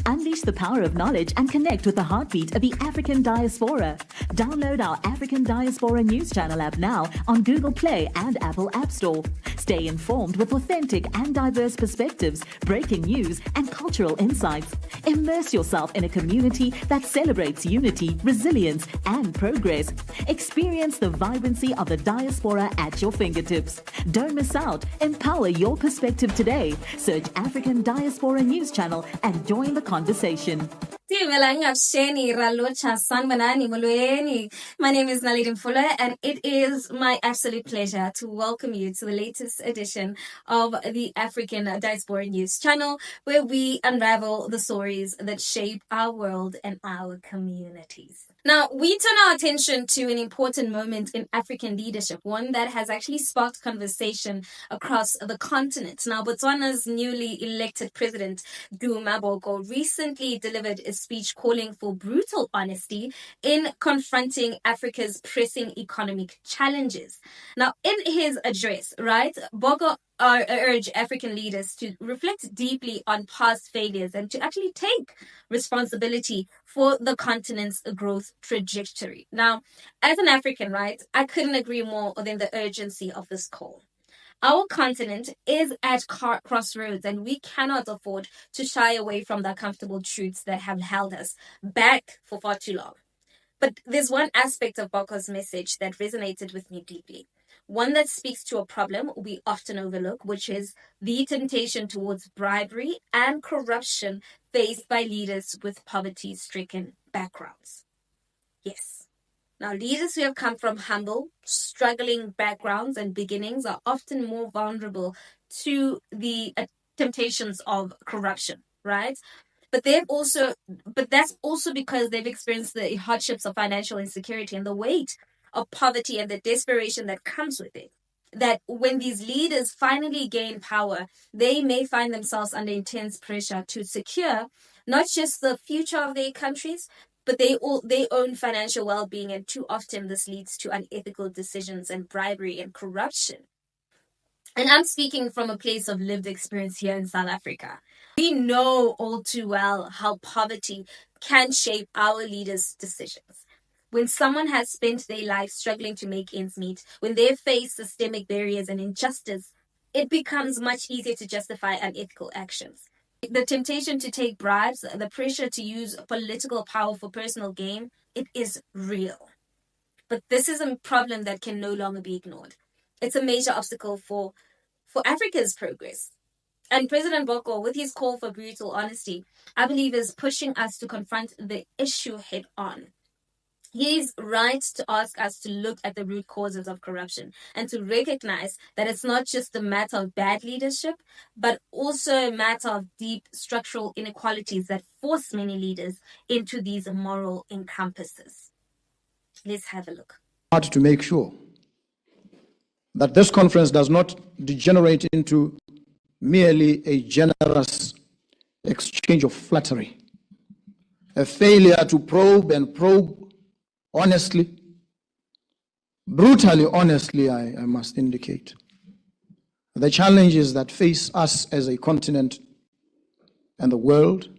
Unleash the power of knowledge and connect with the heartbeat of the African diaspora. Download our African Diaspora News Channel app now on Google Play and Apple App Store. Stay informed with authentic and diverse perspectives, breaking news, and cultural insights. Immerse yourself in a community that celebrates unity, resilience, and progress. Experience the vibrancy of the diaspora at your fingertips. Don't miss out. Empower your perspective today. Search African Diaspora News Channel and join the conversation. My name is Naledi Mfoloe, and it is my absolute pleasure to welcome you to the latest edition of the African Diaspora News Channel, where we unravel the stories that shape our world and our communities. Now, we turn our attention to an important moment in African leadership, one that has actually sparked conversation across the continent. Now, Botswana's newly elected president, Duma Boko, recently delivered a speech calling for brutal honesty in confronting Africa's pressing economic challenges. Now, in his address, Boko urged African leaders to reflect deeply on past failures and to actually take responsibility for the continent's growth trajectory. Now, as an African, I couldn't agree more than the urgency of this call. Our continent is at crossroads, and we cannot afford to shy away from the uncomfortable truths that have held us back for far too long. But there's one aspect of Boko's message that resonated with me deeply. One that speaks to a problem we often overlook, which is the temptation towards bribery and corruption faced by leaders with poverty-stricken backgrounds. Yes. Now, leaders who have come from humble, struggling backgrounds and beginnings are often more vulnerable to the temptations of corruption, right? But that's also because they've experienced the hardships of financial insecurity and the weight of poverty and the desperation that comes with it. That when these leaders finally gain power, they may find themselves under intense pressure to secure not just the future of their countries, but their own financial well-being, and too often this leads to unethical decisions and bribery and corruption. And I'm speaking from a place of lived experience here in South Africa. We know all too well how poverty can shape our leaders' decisions. When someone has spent their life struggling to make ends meet, when they face systemic barriers and injustice, it becomes much easier to justify unethical actions. The temptation to take bribes, the pressure to use political power for personal gain, it is real. But this is a problem that can no longer be ignored. It's a major obstacle for Africa's progress. And President Boko, with his call for brutal honesty, I believe is pushing us to confront the issue head on. He's right to ask us to look at the root causes of corruption and to recognize that it's not just a matter of bad leadership, but also a matter of deep structural inequalities that force many leaders into these moral encompasses. Let's have a look. To make sure that this conference does not degenerate into merely a generous exchange of flattery, a failure to probe honestly, brutally honestly, I must indicate, the challenges that face us as a continent and the world,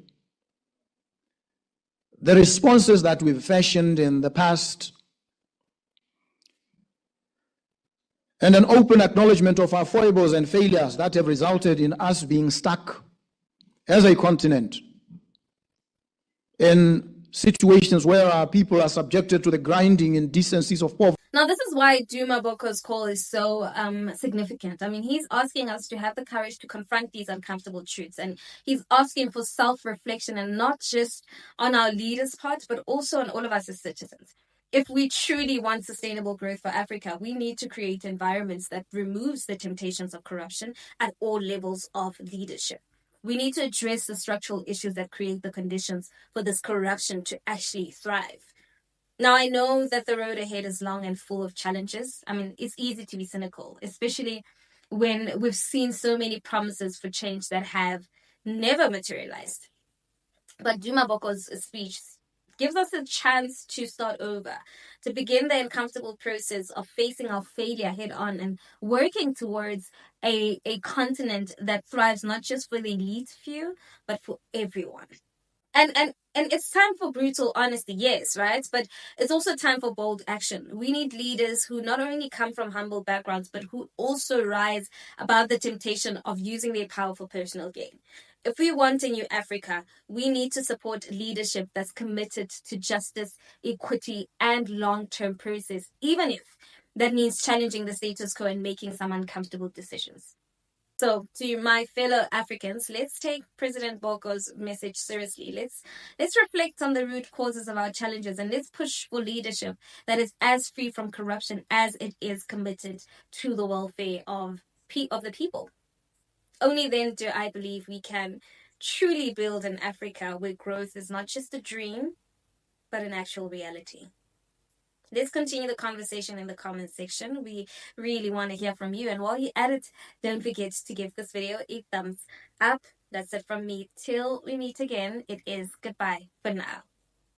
the responses that we've fashioned in the past, and an open acknowledgement of our foibles and failures that have resulted in us being stuck as a continent in situations where our people are subjected to the grinding indecencies of poverty. Now, this is why Duma Boko's call is so significant. I mean, he's asking us to have the courage to confront these uncomfortable truths, and he's asking for self-reflection, and not just on our leaders' part, but also on all of us as citizens. If we truly want sustainable growth for Africa, we need to create environments that removes the temptations of corruption at all levels of leadership. We need to address the structural issues that create the conditions for this corruption to actually thrive. Now, I know that the road ahead is long and full of challenges. I mean, it's easy to be cynical, especially when we've seen so many promises for change that have never materialized. But Duma Boko's speech gives us a chance to start over, to begin the uncomfortable process of facing our failure head on and working towards a continent that thrives not just for the elite few, but for everyone. And it's time for brutal honesty, yes, right? But it's also time for bold action. We need leaders who not only come from humble backgrounds, but who also rise above the temptation of using their power for personal gain. If we want a new Africa, we need to support leadership that's committed to justice, equity, and long-term process, even if that means challenging the status quo and making some uncomfortable decisions. So, to my fellow Africans, let's take President Boko's message seriously. Let's reflect on the root causes of our challenges, and let's push for leadership that is as free from corruption as it is committed to the welfare of the people. Only then do I believe we can truly build an Africa where growth is not just a dream, but an actual reality. Let's continue the conversation in the comment section. We really want to hear from you. And while you're at it, don't forget to give this video a thumbs up. That's it from me. Till we meet again, it is goodbye for now.